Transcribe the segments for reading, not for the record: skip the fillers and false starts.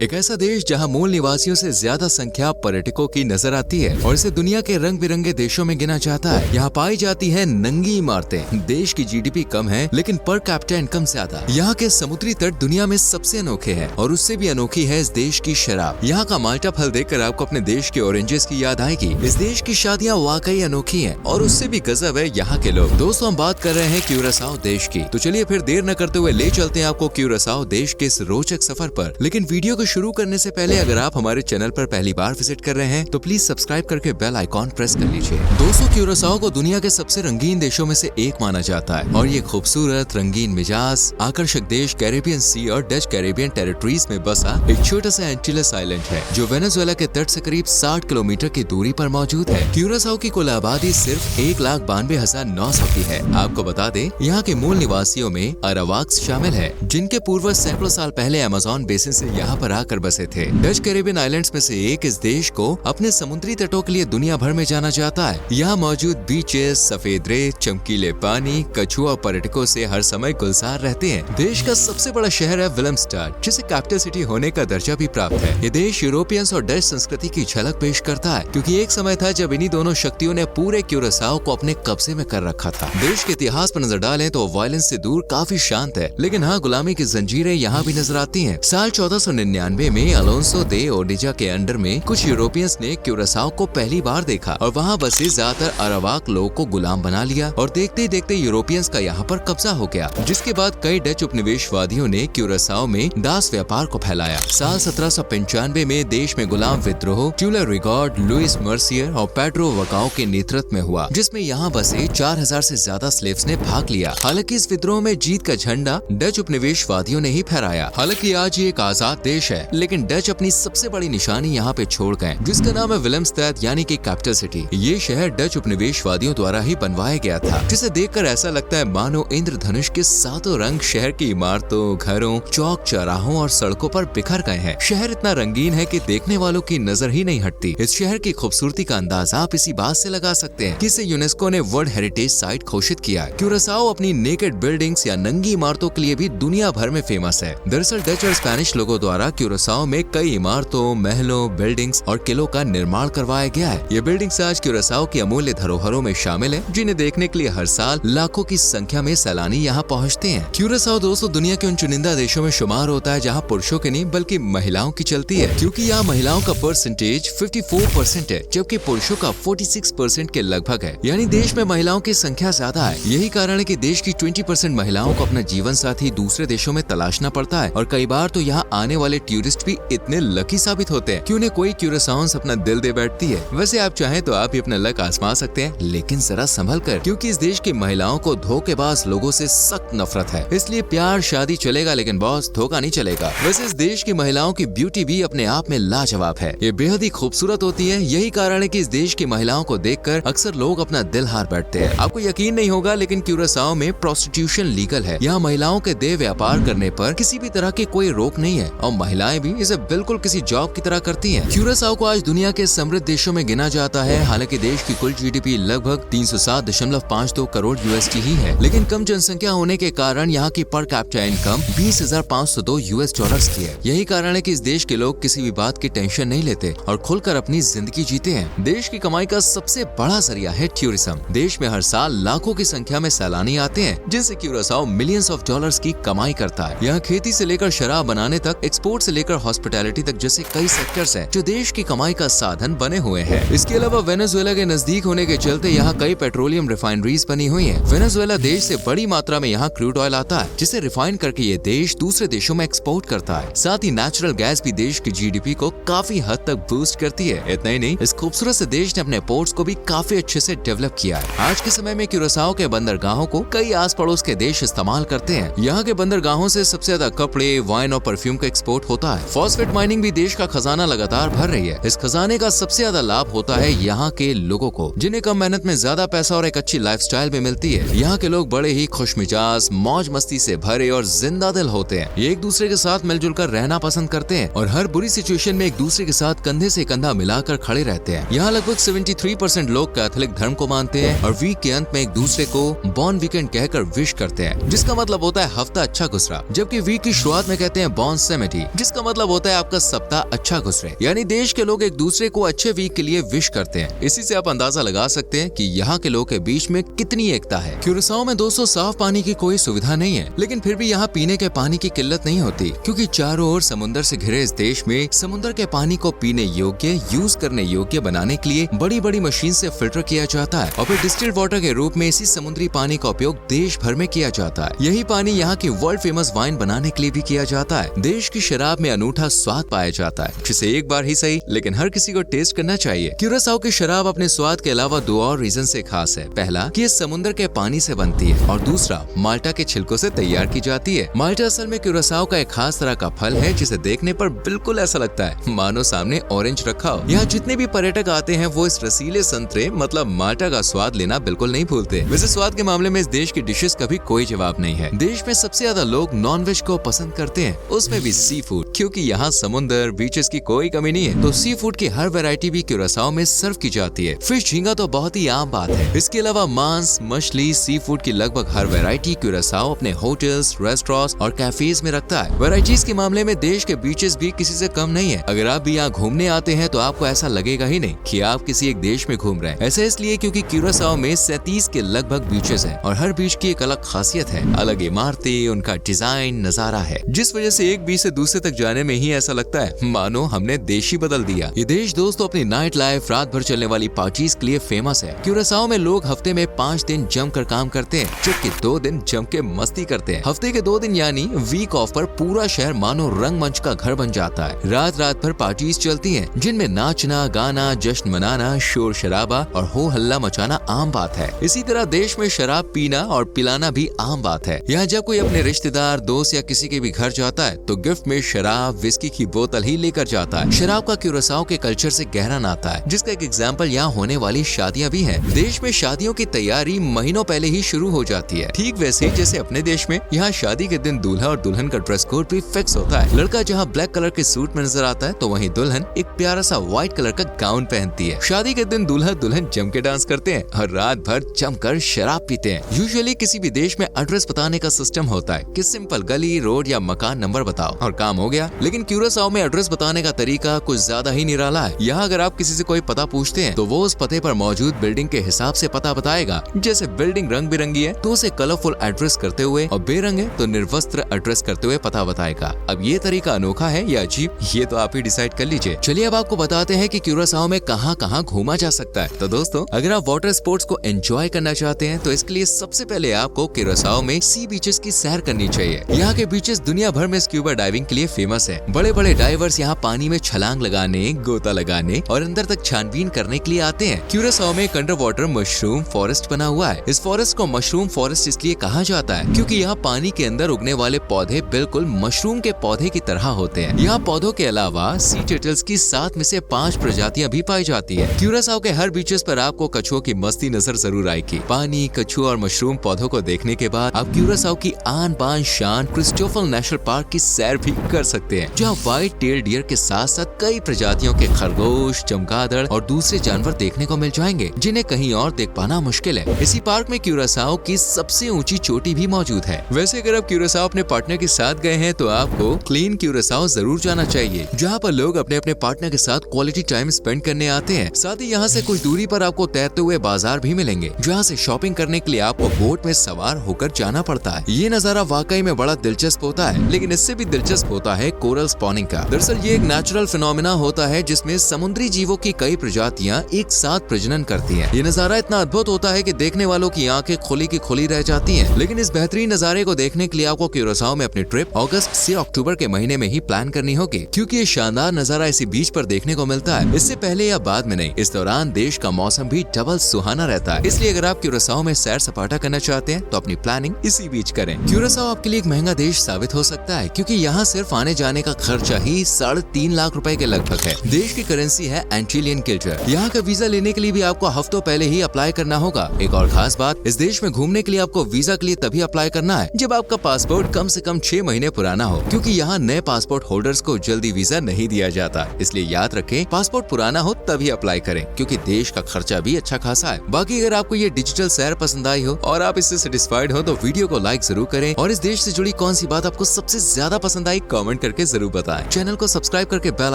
एक ऐसा देश जहां मूल निवासियों से ज्यादा संख्या पर्यटकों की नजर आती है और इसे दुनिया के रंग बिरंगे देशों में गिना जाता है। यहाँ पाई जाती है नंगी इमारतें। देश की जीडीपी कम है लेकिन पर कैपिटा इनकम ज्यादा। यहाँ के समुद्री तट दुनिया में सबसे अनोखे हैं और उससे भी अनोखी है इस देश की शराब। यहाँ का माल्टा फल देखकर आपको अपने देश के ऑरेंजेस की याद आएगी। इस देश की शादियाँ वाकई अनोखी है और उससे भी गजब है यहाँ के लोग। दोस्तों, हम बात कर रहे हैं क्यूरासाओ देश की, तो चलिए फिर देर न करते हुए ले चलते हैं आपको क्यूरासाओ देश के इस रोचक सफर पर। लेकिन वीडियो को शुरू करने से पहले अगर आप हमारे चैनल पर पहली बार विजिट कर रहे हैं तो प्लीज सब्सक्राइब करके बेल आइकॉन प्रेस कर लीजिए। दोस्तों, क्यूरासाओ को दुनिया के सबसे रंगीन देशों में से एक माना जाता है और ये खूबसूरत, रंगीन मिजाज, आकर्षक देश कैरेबियन सी और डच कैरेबियन टेरिटरीज में बसा एक छोटा सा एंटीलेस आइलैंड है जो वेनेजुएला के तट से करीब 60 किलोमीटर की दूरी पर मौजूद है। क्यूरासाओ की कुल आबादी सिर्फ 1,92,900 की है। आपको बता दें, यहाँ के मूल निवासियों में अरावाक्स शामिल है जिनके पूर्वज सैकड़ों साल पहले अमेज़न बेसिन से यहाँ पर आकर बसे थे। डच कैरेबियन आइलैंड्स में से एक इस देश को अपने समुद्री तटों के लिए दुनिया भर में जाना जाता है। यहाँ मौजूद बीचेस, सफेद रेत, चमकीले पानी, कछुआ पर्यटकों से हर समय गुलजार रहते हैं। देश का सबसे बड़ा शहर है विलेमस्टाड, जिसे कैपिटल सिटी होने का दर्जा भी प्राप्त है। ये देश यूरोपियंस और डच संस्कृति की झलक पेश करता है, क्योंकि एक समय था जब इन्हीं दोनों शक्तियों ने पूरे क्यूरासाओ को अपने कब्जे में कर रखा था। देश के इतिहास पर नजर डालें तो वायलेंस से दूर काफी शांत है, लेकिन हाँ, गुलामी की जंजीरें यहाँ भी नजर आती हैं। साल 1499 में अलोंसो दे ओडिजा के अंडर में कुछ यूरोपियंस ने क्यूरासाओ को पहली बार देखा और वहाँ बसे ज्यादातर अरावाक लोगों को गुलाम बना लिया और देखते ही देखते यूरोपियंस का यहाँ पर कब्जा हो गया, जिसके बाद कई डच उपनिवेशवादियों ने क्यूरासाओ में दास व्यापार को फैलाया। साल 1795 में देश में गुलाम विद्रोह ट्यूलर रिगॉर्ड, लुइस मर्सियर और पेड्रो वकाओ के नेतृत्व में हुआ, जिसमें यहाँ बसे 4000 से ज्यादा स्लेव्स ने भाग लिया। हालांकि इस विद्रोह में जीत का झंडा डच उपनिवेशवादियों ने ही फहराया। हालांकि आज ये एक आजाद देश है, लेकिन डच अपनी सबसे बड़ी निशानी यहाँ पे छोड़ गए, जिसका नाम है विलेमस्टाड, यानी कि कैपिटल सिटी। ये शहर डच उपनिवेशवादियों द्वारा ही बनवाया गया था, जिसे देखकर ऐसा लगता है मानो इंद्रधनुष के सातों रंग शहर की इमारतों, घरों, चौक चौराहों और सड़कों पर बिखर गए हैं। शहर इतना रंगीन है कि देखने वालों की नजर ही नहीं हटती। इस शहर की खूबसूरती का अंदाजा आप इसी बात से लगा सकते हैं कि इसे यूनेस्को ने वर्ल्ड हेरिटेज साइट घोषित किया है। क्यूरासाओ अपनी नेकेड बिल्डिंग्स या नंगी इमारतों के लिए भी दुनिया भर में फेमस है। दरअसल डच और स्पेनिश लोगों द्वारा क्यूरासाओ में कई इमारतों, महलों, बिल्डिंग्स और किलों का निर्माण करवाया गया है। ये बिल्डिंग्स आज क्यूरासाओ की अमूल्य धरोहरों में शामिल है, जिन्हें देखने के लिए हर साल लाखों की संख्या में सैलानी यहाँ पहुँचते हैं। क्यूरासाओ दोस्तों दुनिया के उन चुनिंदा देशों में शुमार होता है जहाँ पुरुषों की नहीं बल्कि महिलाओं की चलती है, क्योंकि यहाँ महिलाओं का परसेंटेज 54% है, जबकि पुरुषों का 46% के लगभग है। यानी देश में महिलाओं की संख्या ज्यादा है। यही कारण है कि देश की 20% महिलाओं को अपना जीवन साथी दूसरे देशों में तलाशना पड़ता है और कई बार तो यहाँ आने वाले टूरिस्ट भी इतने लकी साबित होते हैं कि उन्हें कोई क्यूरासाओंस अपना दिल दे बैठती है। वैसे आप चाहें तो आप भी अपना लक आजमा सकते हैं, लेकिन जरा संभल कर, क्योंकि इस देश की महिलाओं को धोखेबाज लोगों से सख्त नफरत है। इसलिए प्यार शादी चलेगा, लेकिन बॉस धोखा नहीं चलेगा। वैसे इस देश की महिलाओं की ब्यूटी भी अपने आप में लाजवाब है। ये बेहद ही खूबसूरत होती है। यही कारण है कि इस देश की महिलाओं को देखकर अक्सर लोग अपना दिल हार बैठते हैं। आपको यकीन नहीं होगा, लेकिन क्यूरासाओ में प्रोस्टिट्यूशन लीगल है। यहाँ महिलाओं के देह व्यापार करने पर किसी भी तरह की कोई रोक नहीं है और महिलाएं भी इसे बिल्कुल किसी जॉब की तरह करती हैं। क्यूरासाओ को आज दुनिया के समृद्ध देशों में गिना जाता है। हालांकि देश की कुल जीडीपी लगभग 307.52 करोड़ USD ही है, लेकिन कम जनसंख्या होने के कारण यहाँ की पर कैपिटा इनकम 20,502 US की है। यही कारण है कि इस देश के लोग किसी भी बात की टेंशन नहीं लेते और खुलकर अपनी जिंदगी जीते हैं। देश की कमाई का सबसे बड़ा जरिया है टूरिज्म। देश में हर साल लाखों की संख्या में सैलानी आते हैं, जिनसे क्यूरासाओ मिलियंस ऑफ डॉलर्स की कमाई करता है। यहाँ खेती से लेकर शराब बनाने तक, एक्सपोर्ट से लेकर हॉस्पिटैलिटी तक जैसे कई सेक्टर्स हैं जो देश की कमाई का साधन बने हुए हैं। इसके अलावा वेनेजुएला के नजदीक होने के चलते यहाँ कई पेट्रोलियम रिफाइनरीज बनी हुई हैं। वेनेजुएला देश से बड़ी मात्रा में यहाँ क्रूड ऑयल आता है, जिसे रिफाइन करके ये देश दूसरे देशों में एक्सपोर्ट करता है। साथ ही नेचुरल गैस भी देश की जीडीपी को काफी हद तक बूस्ट करती है। इतना ही नहीं, इस खूबसूरत से देश ने अपने पोर्ट्स को भी काफी अच्छे से डेवलप किया है। आज के समय में क्यूरासाओ के बंदरगाहों को कई आस पड़ोस के देश इस्तेमाल करते हैं। यहाँ के बंदरगाहों से सबसे ज्यादा कपड़े, वाइन और परफ्यूम का एक्सपोर्ट होता है। फॉस्फेट माइनिंग भी देश का खजाना लगातार भर रही है। इस खजाने का सबसे ज्यादा लाभ होता है यहाँ के लोगों को, जिन्हें कम मेहनत में ज्यादा पैसा और एक अच्छी लाइफस्टाइल भी मिलती है। यहाँ के लोग बड़े ही खुशमिजाज, मौज मस्ती से भरे और जिंदा दिल होते हैं। ये एक दूसरे के साथ मिलजुल कर रहना पसंद करते हैं और हर बुरी सिचुएशन में एक दूसरे के साथ कंधे से कंधा मिलाकर खड़े रहते हैं। यहाँ लगभग 73% लोग कैथोलिक धर्म को मानते हैं और वीक के अंत में एक दूसरे को बॉर्न वीकेंड कहकर विश करते हैं, जिसका मतलब होता है हफ्ता अच्छा गुजरा, जबकि वीक की शुरुआत में कहते हैं बॉर्न सेमेटी, जिसका मतलब होता है आपका सप्ताह अच्छा गुजरे। यानी देश के लोग एक दूसरे को अच्छे वीक के लिए विश करते हैं। इसी से आप अंदाजा लगा सकते हैं कि यहाँ के लोगों के बीच में कितनी एकता है। क्यूरासाओ में दोस्तों साफ पानी की कोई सुविधा नहीं है, लेकिन फिर भी यहाँ पीने के पानी की किल्लत नहीं होती, क्योंकि चारों ओर समुद्र से घिरे इस देश में समुद्र के पानी को पीने योग्य, यूज करने योग्य बनाने के लिए बड़ी बड़ी मशीन से फिल्टर किया जाता है और फिर डिस्टिल्ड वाटर के रूप में इसी समुद्री पानी का उपयोग देश भर में किया जाता है। यही पानी यहाँ की वर्ल्ड फेमस वाइन बनाने के लिए भी किया जाता है। देश की शराब में अनूठा स्वाद पाया जाता है, जिसे एक बार ही सही लेकिन हर किसी को टेस्ट करना चाहिए। क्यूरासाओ की शराब अपने स्वाद के अलावा दो और रीजन से खास है। पहला कि ये समुद्र के पानी से बनती है और दूसरा माल्टा के छिलकों से तैयार की जाती है। माल्टा असल में क्यूरासाओ का एक खास तरह का फल है, जिसे देखने पर बिल्कुल ऐसा लगता है मानो सामने ऑरेंज रखा हो। यहाँ जितने भी पर्यटक आते हैं वो इस रसीले संतरे मतलब माल्टा का स्वाद लेना बिल्कुल नहीं भूलते। वैसे स्वाद के मामले में इस देश की डिशेस का भी कोई जवाब नहीं है। देश में सबसे ज्यादा लोग नॉनवेज को पसंद करते हैं, उसमें भी सी फूड, क्योंकि यहाँ समुद्र बीचेस की कोई कमी नहीं है। तो सी फूड की हर वैरायटी भी क्यूरासाओ में सर्व की जाती है। फिश झींगा तो बहुत ही आम बात है। इसके अलावा मांस, मछली, सी फूड की लगभग हर वैरायटी क्यूरासाओ अपने होटल्स, रेस्टोरेंट्स और कैफेज में रखता है। वैरायटीज के मामले में देश के बीचेस भी किसी से कम नहीं है। अगर आप भी यहाँ घूमने आते हैं तो आपको ऐसा लगेगा ही नहीं कि आप किसी एक देश में घूम रहे हैं। ऐसा इसलिए क्योंकि क्यूरासाओ में 37 के लगभग बीचेस हैं और हर बीच की एक अलग खासियत है, अलग इमारतें, उनका डिजाइन, नजारा है, जिस वजह से एक बीच से दूसरे तक जाने में ही ऐसा लगता है मानो हमने देश ही बदल दिया। ये देश दोस्तों अपनी नाइट लाइफ, रात भर चलने वाली पार्टीज के लिए फेमस है। क्यूरासाओ में लोग हफ्ते में 5 दिन जमकर काम करते हैं, जबकि 2 दिन जम के मस्ती करते हैं। हफ्ते के 2 दिन यानी वीक ऑफ पर पूरा शहर मानो रंगमंच का घर बन जाता है। रात रात भर पार्टीज चलती हैं, जिनमें नाचना, गाना, जश्न मनाना, शोर शराबा और हो हल्ला मचाना आम बात है। इसी तरह देश में शराब पीना और पिलाना भी आम बात है। यहाँ जब कोई अपने रिश्तेदार, दोस्त या किसी के भी घर जाता है तो गिफ्ट में शराब, विस्की की बोतल ही लेकर जाता है। शराब का क्यूरासाओ के कल्चर से गहरा नाता है, जिसका एक एग्जाम्पल यहाँ होने वाली शादियाँ भी है। देश में शादियों की तैयारी महीनों पहले ही शुरू हो जाती है। ठीक वैसे जैसे अपने देश में यहाँ शादी के दिन दूल्हा और दुल्हन का ड्रेस कोड भी फिक्स होता है। लड़का जहाँ ब्लैक कलर के सूट में नजर आता है तो वहीं दुल्हन एक प्यारा सा व्हाइट कलर का गाउन पहनती है। शादी के दिन दूल्हा दुल्हन जम के डांस करते हैं और रात भर जमकर शराब पीते हैं। यूजुअली किसी भी देश में एड्रेस बताने का सिस्टम होता है कि सिंपल गली, रोड या मकान नंबर बताओ और काम हो गया। लेकिन क्यूरासाओ में एड्रेस बताने का तरीका कुछ ज्यादा ही निराला है। यहाँ अगर आप किसी से कोई पता पूछते हैं तो वो उस पते पर मौजूद बिल्डिंग के हिसाब से पता बताएगा। जैसे बिल्डिंग रंग बिरंगी है तो उसे कलरफुल एड्रेस करते हुए और बेरंग है तो निर्वस्त्र एड्रेस करते हुए पता बताएगा। अब ये तरीका अनोखा है या अजीब, ये तो आप ही डिसाइड कर लीजिए। चलिए अब आपको बताते हैं कि क्यूरासाओ में कहाँ कहाँ घूमा जा सकता है। तो दोस्तों अगर आप वाटर स्पोर्ट्स को एंजॉय करना चाहते हैं तो इसके लिए सबसे पहले आपको क्यूरासाओ में सी बीचेस की सैर करनी चाहिए। यहाँ के बीचेस दुनिया भर में स्क्यूबा डाइविंग के लिए फेमस है। बड़े बड़े डाइवर्स यहाँ पानी में छलांग लगाने, गोता लगाने और अंदर तक छानबीन करने के लिए आते हैं। क्यूरासाओ में एक अंडर वाटर मशरूम फॉरेस्ट बना हुआ है। इस फॉरेस्ट को मशरूम फॉरेस्ट इसलिए कहा जाता है क्योंकि यहाँ पानी के अंदर उगने वाले पौधे बिल्कुल मशरूम के पौधे की तरह होते हैं। यहाँ पौधों के अलावा सी टर्टल्स की 7 में से 5 प्रजातियां भी पाई जाती है। क्यूरासाओ के हर बीचेस पर आपको कछुओं की मस्ती नजर जरूर आएगी। पानी, कछुआ और मशरूम पौधों को देखने के बाद आप क्यूरासाओ की आन बान शान क्रिस्टोफल नेशनल पार्क की सैर भी कर सकते हैं, जहाँ व्हाइट टेल डियर के साथ साथ कई प्रजातियों के खरगोश, चमगादड़ और दूसरे जानवर देखने को मिल जाएंगे, जिन्हें कहीं और देख पाना मुश्किल है। इसी पार्क में क्यूरासाओ की सबसे ऊंची चोटी भी मौजूद है। वैसे अगर आप क्यूरासाओ अपने पार्टनर के साथ गए हैं तो आपको क्लीन क्यूरासाओ जरूर जाना चाहिए, जहाँ पर लोग अपने अपने पार्टनर के साथ क्वालिटी टाइम स्पेंड करने आते हैं। साथ ही यहाँ से कुछ दूरी पर आपको तैरते हुए बाजार भी मिलेंगे, जहाँ से शॉपिंग करने के लिए आपको बोट में सवार होकर जाना पड़ता है। ये नजारा वाकई में बड़ा दिलचस्प होता है, लेकिन इससे भी दिलचस्प होता है कोरल स्पॉनिंग का। दरअसल ये एक नेचुरल फिनोमिना होता है जिसमें समुद्री जीवों की कई प्रजातियां एक साथ प्रजनन करती हैं। ये नजारा इतना अद्भुत होता है कि देखने वालों की आंखें खुली की खुली रह जाती हैं। लेकिन इस बेहतरीन नजारे को देखने के लिए आपको क्यूरासाओ में अपनी ट्रिप अगस्त से अक्टूबर के महीने में ही प्लान करनी होगी, क्योंकि ये शानदार नजारा इसी बीच पर देखने को मिलता है। इससे पहले या बाद में नहीं, इस दौरान देश का मौसम भी डबल सुहाना रहता है। इसलिए अगर आप क्यूरासाओ में सैर सपाटा करना चाहते हैं तो अपनी प्लानिंग इसी बीच करें। क्यूरासाओ आपके लिए एक महंगा देश साबित हो सकता है, क्योंकि यहाँ सिर्फ आने जाने का खर्चा ही 3.5 लाख रुपए के लगभग है। देश की करेंसी है एंटीलियन गिल्डर। यहाँ का वीजा लेने के लिए भी आपको हफ्तों पहले ही अप्लाई करना होगा। एक और खास बात, इस देश में घूमने के लिए आपको वीजा के लिए तभी अप्लाई करना है जब आपका पासपोर्ट कम से कम 6 महीने पुराना हो, क्योंकि यहाँ नए पासपोर्ट होल्डर्स को जल्दी वीजा नहीं दिया जाता। इसलिए याद रखें, पासपोर्ट पुराना हो तभी अप्लाई करें, क्योंकि देश का खर्चा भी अच्छा खासा है। बाकी अगर आपको ये डिजिटल सैर पसंद आई हो और आप इससे सेटिस्फाइड हो तो वीडियो को लाइक जरूर करें, और इस देश से जुड़ी कौन सी बात आपको सबसे ज्यादा पसंद आई कमेंट कमेंट करके जरूर बताएं। चैनल को सब्सक्राइब करके बेल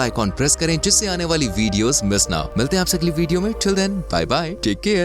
आइकॉन प्रेस करें जिससे आने वाली वीडियोस मिस ना हो। मिलते हैं आपसे अगली वीडियो में। Till then bye bye, take care.